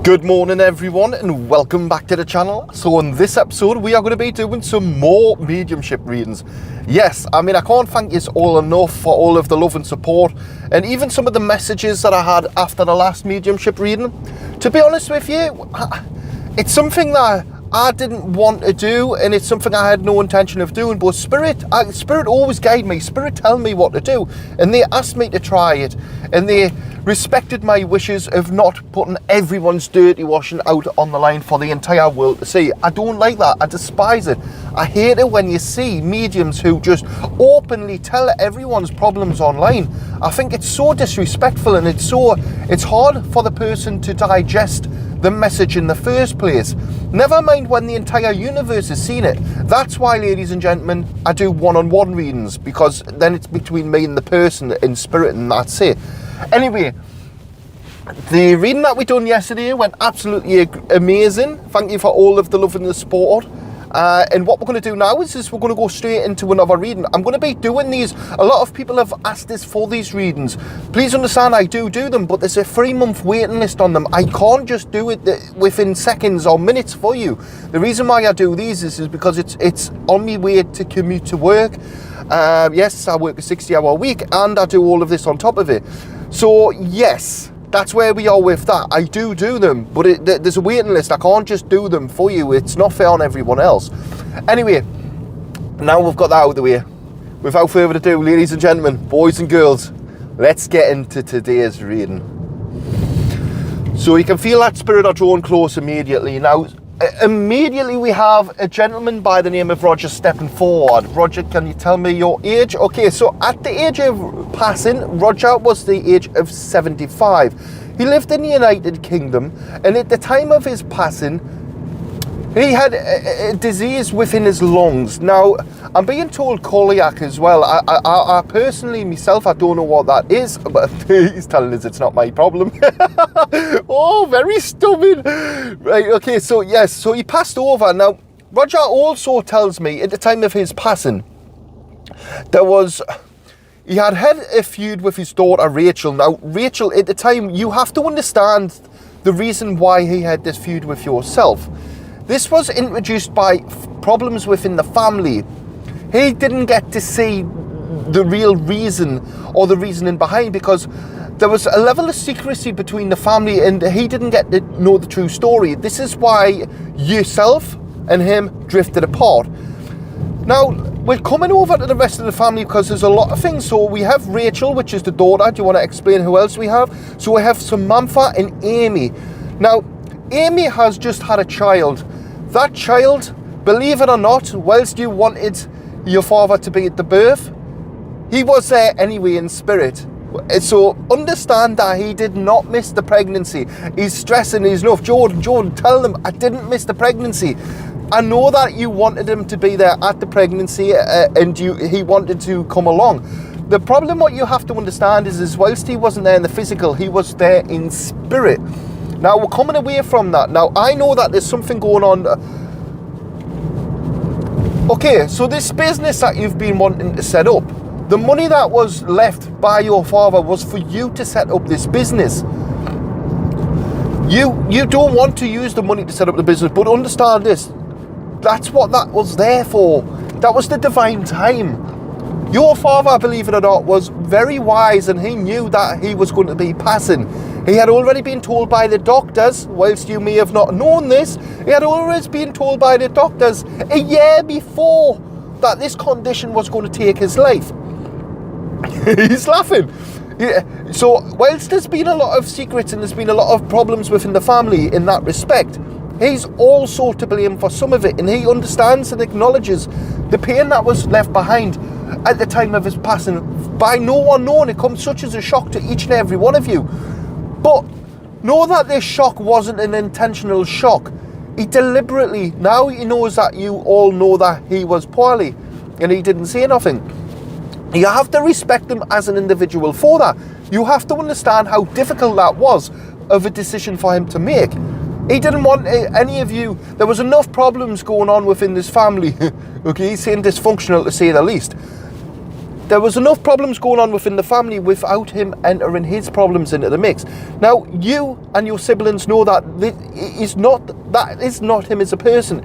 Good morning everyone and welcome back to the channel. So in this episode we are going to be doing some more mediumship readings. Yes, I can't thank you all enough for all of the love and support and even some of the messages that I had after the last mediumship reading. To be honest with you, it's something that I didn't want to do and it's something I had no intention of doing, but Spirit always guide me. Spirit tell me what to do and they asked me to try it and they respected my wishes of not putting everyone's dirty washing out on the line for the entire world to see. I don't like that. I despise it. I hate it when you see mediums who just openly tell everyone's problems online. I think it's so disrespectful and it's hard for the person to digest the message in the first place. Never mind when the entire universe has seen it. That's why, ladies and gentlemen, I do one-on-one readings, because then it's between me and the person in spirit and that's it. Anyway, the reading that we done yesterday went absolutely amazing. Thank you for all of the love and the support. And what we're going to do now is we're going to go straight into another reading. I'm going to be doing these. A lot of people have asked us for these readings. Please understand I do them, but there's a 3-month waiting list on them. I can't just do it within seconds or minutes for you. The reason why I do these is because it's on my way to commute to work. Yes, I work a 60-hour week and I do all of this on top of it. So yes, that's where we are with that. I do them, but there's a waiting list. I can't just do them for you. It's not fair on everyone else. Anyway, now we've got that out of the way. Without further ado, ladies and gentlemen, boys and girls, let's get into today's reading. So you can feel that spirit are drawn close immediately. Now, immediately we have a gentleman by the name of Roger stepping forward. Roger, can you tell me your age? Okay, so at the age of passing, Roger was the age of 75. He lived in the United Kingdom, and at the time of his passing, he had a disease within his lungs. Now, I'm being told celiac as well. I personally, myself, I don't know what that is, but he's telling us it's not my problem. Oh, very stubborn. Right, okay, so yes, so he passed over. Now, Roger also tells me at the time of his passing, he had a feud with his daughter, Rachel. Now, Rachel, at the time, you have to understand the reason why he had this feud with yourself. This was introduced by problems within the family. He didn't get to see the real reason or the reasoning behind, because there was a level of secrecy between the family and he didn't get to know the true story. This is why yourself and him drifted apart. Now, we're coming over to the rest of the family because there's a lot of things. So we have Rachel, which is the daughter. Do you want to explain who else we have? So we have Samantha and Amy. Now, Amy has just had a child. That child, believe it or not, whilst you wanted your father to be at the birth, he was there anyway in spirit. So understand that he did not miss the pregnancy. He's stressing, he's enough. Jordan, tell them I didn't miss the pregnancy. I know that you wanted him to be there at the pregnancy and he wanted to come along. The problem what you have to understand is whilst he wasn't there in the physical, he was there in spirit. Now, we're coming away from that. Now, I know that there's something going on. Okay, so this business that you've been wanting to set up, the money that was left by your father was for you to set up this business. You don't want to use the money to set up the business, but understand this. That's what that was there for. That was the divine time. Your father, believe it or not, was very wise and he knew that he was going to be passing. He had already been told by the doctors, whilst you may have not known this, he had always been told by the doctors a year before that this condition was going to take his life. He's laughing. Yeah. So whilst there's been a lot of secrets and there's been a lot of problems within the family in that respect, he's also to blame for some of it, and he understands and acknowledges the pain that was left behind at the time of his passing by no one knowing. It comes such as a shock to each and every one of you. But know that this shock wasn't an intentional shock. He deliberately, now he knows that you all know that he was poorly and he didn't say nothing. You have to respect him as an individual for that. You have to understand how difficult that was of a decision for him to make. He didn't want any of you. There was enough problems going on within this family. Okay, he's saying dysfunctional to say the least. there was enough problems going on within the family without him entering his problems into the mix. Now, you and your siblings know that that is not him as a person.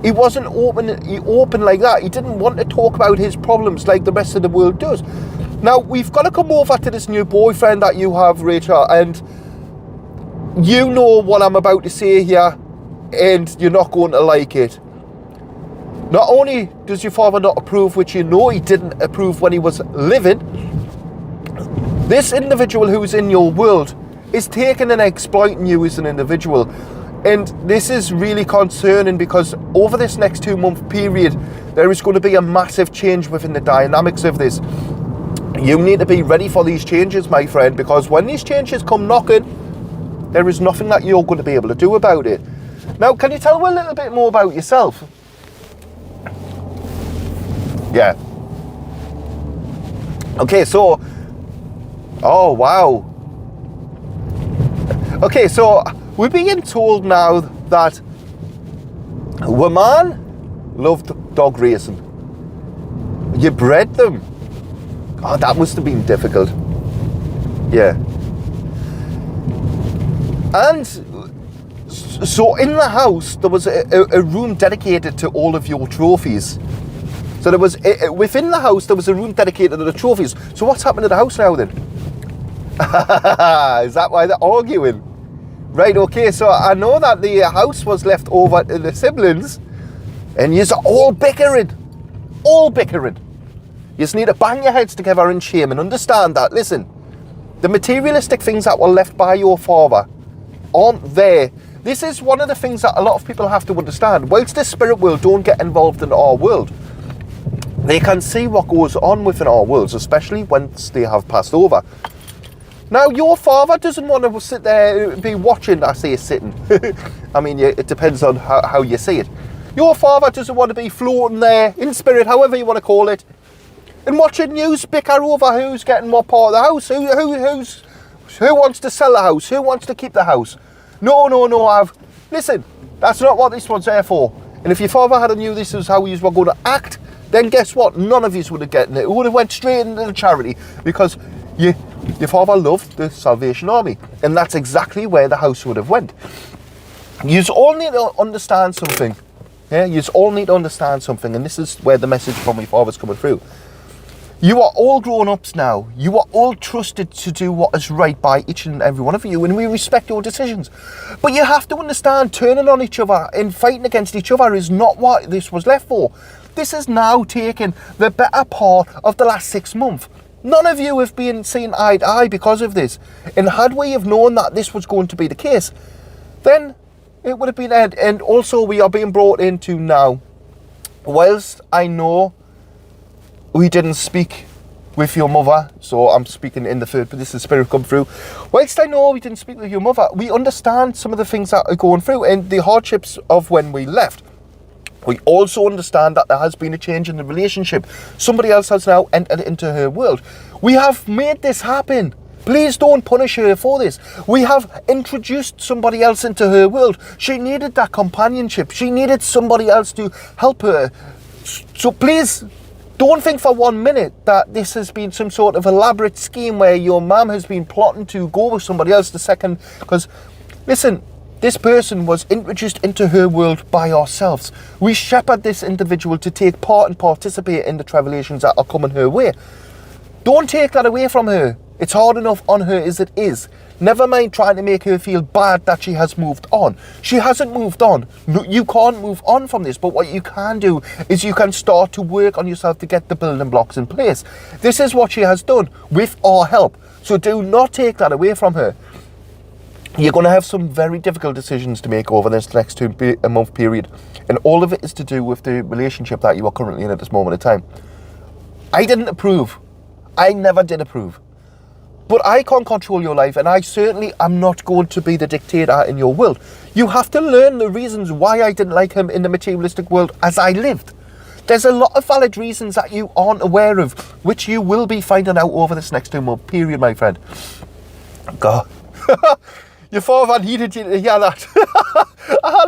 He wasn't open like that. He didn't want to talk about his problems like the rest of the world does. Now, we've got to come over to this new boyfriend that you have, Rachel, and you know what I'm about to say here, and you're not going to like it. Not only does your father not approve, which you know he didn't approve when he was living, this individual who's in your world is taking and exploiting you as an individual. And this is really concerning, because over this next 2-month period, there is going to be a massive change within the dynamics of this. You need to be ready for these changes, my friend, because when these changes come knocking, there is nothing that you're going to be able to do about it. Now, can you tell me a little bit more about yourself? Yeah. Okay, so... Oh, wow. Okay, so... We're being told now that a man loved dog racing. You bred them. Oh, that must have been difficult. Yeah. And so in the house, there was a room dedicated to all of your trophies. So there was, within the house, there was a room dedicated to the trophies. So what's happened to the house now then? Is that why they're arguing? Right, okay, so I know that the house was left over to the siblings, and you're all bickering. All bickering. You just need to bang your heads together in shame and understand that, listen, the materialistic things that were left by your father aren't there. This is one of the things that a lot of people have to understand. Whilst the spirit world don't get involved in our world, they can see what goes on within our worlds, especially once they have passed over. Now, your father doesn't want to sit there and be watching. I say sitting. I mean, it depends on how you see it. Your father doesn't want to be floating there in spirit, however you want to call it, and watching you bicker over who's getting what part of the house, who wants to sell the house, who wants to keep the house. No, listen, that's not what this one's there for. And if your father had knew this is how you were going to act, then guess what? None of you would have gotten it. It would have went straight into the charity, because your father loved the Salvation Army, and that's exactly where the house would have went. You all need to understand something. Yeah, you all need to understand something, and this is where the message from my father's coming through. You are all grown-ups now. You are all trusted to do what is right by each and every one of you, and we respect your decisions. But you have to understand, turning on each other and fighting against each other is not what this was left for. This is now taking the better part of the last 6 months. None of you have been seen eye to eye because of this. And had we have known that this was going to be the case, then it would have been end. And also we are being brought into now. Whilst I know we didn't speak with your mother, so I'm speaking in the third, but this is spirit come through. Whilst I know we didn't speak with your mother, we understand some of the things that are going through and the hardships of when we left. We also understand that there has been a change in the relationship. Somebody else has now entered into her world. We have made this happen. Please don't punish her for this. We have introduced somebody else into her world. She needed that companionship. She needed somebody else to help her. So please, don't think for 1 minute that this has been some sort of elaborate scheme where your mum has been plotting to go with somebody else the second. Because, listen, this person was introduced into her world by ourselves. We shepherd this individual to take part and participate in the revelations that are coming her way. Don't take that away from her. It's hard enough on her as it is. Never mind trying to make her feel bad that she has moved on. She hasn't moved on. No, you can't move on from this, but what you can do is you can start to work on yourself to get the building blocks in place. This is what she has done with our help. So do not take that away from her. You're going to have some very difficult decisions to make over this next 2 month period. And all of it is to do with the relationship that you are currently in at this moment in time. I didn't approve. I never did approve. But I can't control your life, and I certainly am not going to be the dictator in your world. You have to learn the reasons why I didn't like him in the materialistic world as I lived. There's a lot of valid reasons that you aren't aware of, which you will be finding out over this next 2 month period, my friend. God. Your father needed you to hear that.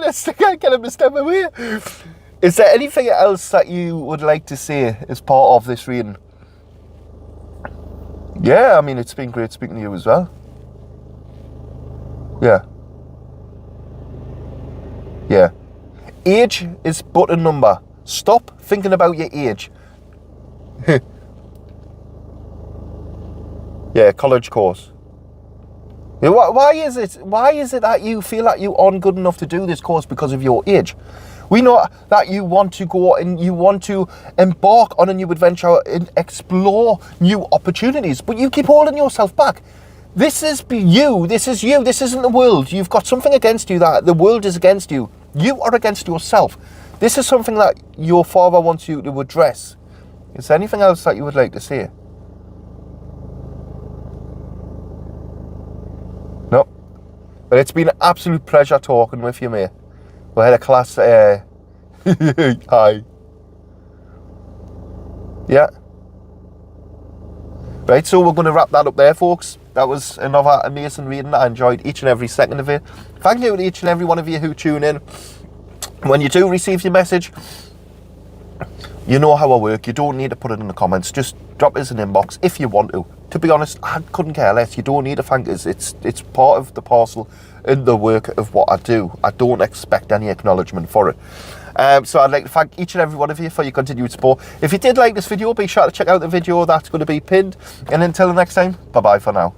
Let's get him to step away. Is there anything else that you would like to say as part of this reading? Yeah, I mean, it's been great speaking to you as well. Yeah. Yeah. Age is but a number. Stop thinking about your age. Yeah, college course. Yeah, why is it that you feel that you aren't good enough to do this course because of your age? We know that you want to go and you want to embark on a new adventure and explore new opportunities, but you keep holding yourself back. This is you. This is you. This isn't the world. You've got something against you that the world is against you. You are against yourself. This is something that your father wants you to address. Is there anything else that you would like to say? No. But it's been an absolute pleasure talking with you, mate. We had a class. Hi. Yeah. Right, so we're going to wrap that up there, folks. That was another amazing reading. I enjoyed each and every second of it. Thank you to each and every one of you who tune in. When you do receive your message, you know how I work. You don't need to put it in the comments. Just drop us an inbox if you want to. To be honest, I couldn't care less. You don't need to thank us. It's part of the parcel in the work of what I do. I don't expect any acknowledgement for it. So I'd like to thank each and every one of you for your continued support. If you did like this video, be sure to check out the video that's going to be pinned. And until the next time, bye-bye for now.